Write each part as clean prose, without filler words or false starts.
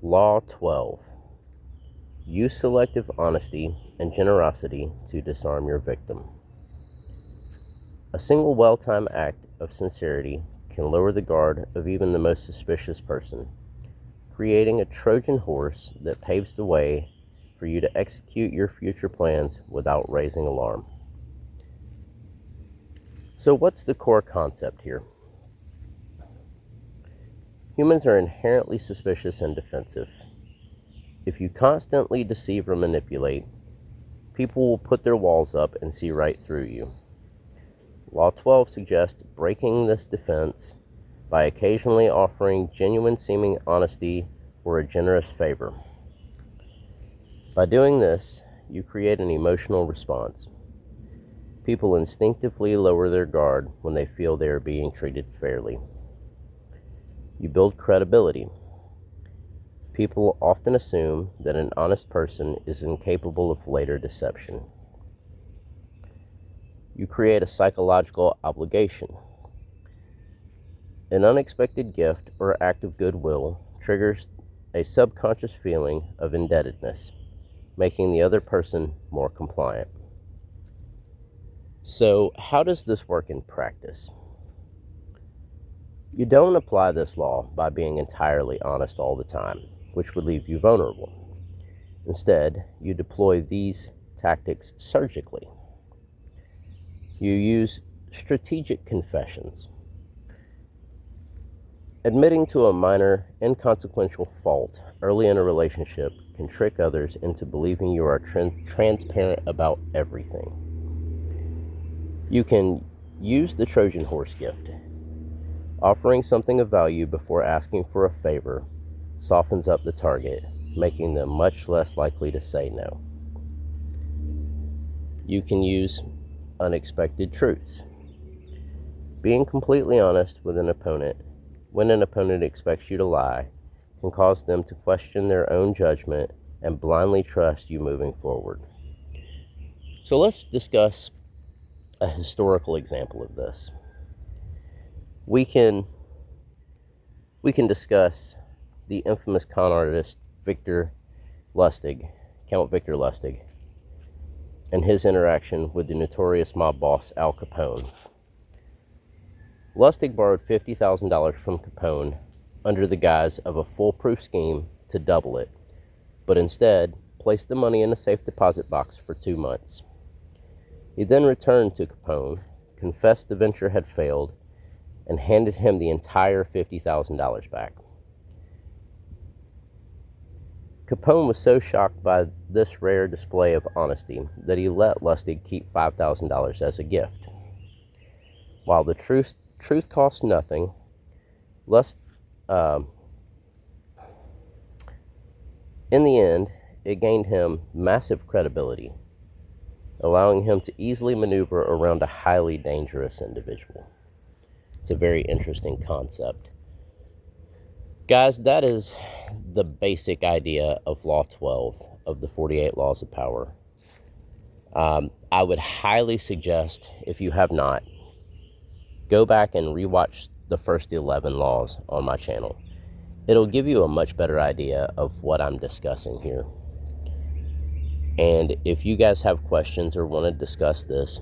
Law 12. Use selective honesty and generosity to disarm your victim. A single well-timed act of sincerity can lower the guard of even the most suspicious person, creating a Trojan horse that paves the way for you to execute your future plans without raising alarm. So what's the core concept here? Humans are inherently suspicious and defensive. If you constantly deceive or manipulate, people will put their walls up and see right through you. Law 12 suggests breaking this defense by occasionally offering genuine seeming honesty or a generous favor. By doing this, you create an emotional response. People instinctively lower their guard when they feel they are being treated fairly. You build credibility. People often assume that an honest person is incapable of later deception. You create a psychological obligation. An unexpected gift or act of goodwill triggers a subconscious feeling of indebtedness, making the other person more compliant. So, how does this work in practice? You don't apply this law by being entirely honest all the time, which would leave you vulnerable. Instead, you deploy these tactics surgically. You use strategic confessions. Admitting to a minor, inconsequential fault early in a relationship can trick others into believing you are transparent about everything. You can use the Trojan horse gift. Offering something of value before asking for a favor softens up the target, making them much less likely to say no. You can use unexpected truths. Being completely honest with an opponent when an opponent expects you to lie can cause them to question their own judgment and blindly trust you moving forward. So let's discuss a historical example of this. We can discuss the infamous con artist Count Victor Lustig, and his interaction with the notorious mob boss Al Capone. Lustig borrowed $50,000 from Capone under the guise of a foolproof scheme to double it, but instead placed the money in a safe deposit box for 2 months. He then returned to Capone, confessed the venture had failed, and handed him the entire $50,000 back. Capone was so shocked by this rare display of honesty that he let Lustig keep $5,000 as a gift. While the truth cost nothing, in the end, it gained him massive credibility, allowing him to easily maneuver around a highly dangerous individual. It's a very interesting concept. Guys, that is the basic idea of Law 12 of the 48 Laws of Power. I would highly suggest, if you have not, go back and rewatch the first 11 laws on my channel. It'll give you a much better idea of what I'm discussing here. And if you guys have questions or want to discuss this,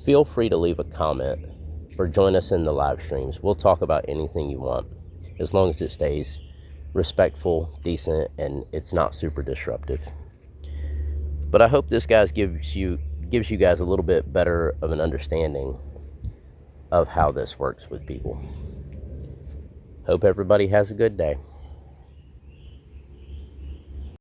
feel free to leave a comment or join us in the live streams. We'll talk about anything you want, as long as it stays respectful, decent, and it's not super disruptive. But I hope this guys gives you guys a little bit better of an understanding of how this works with people. Hope everybody has a good day.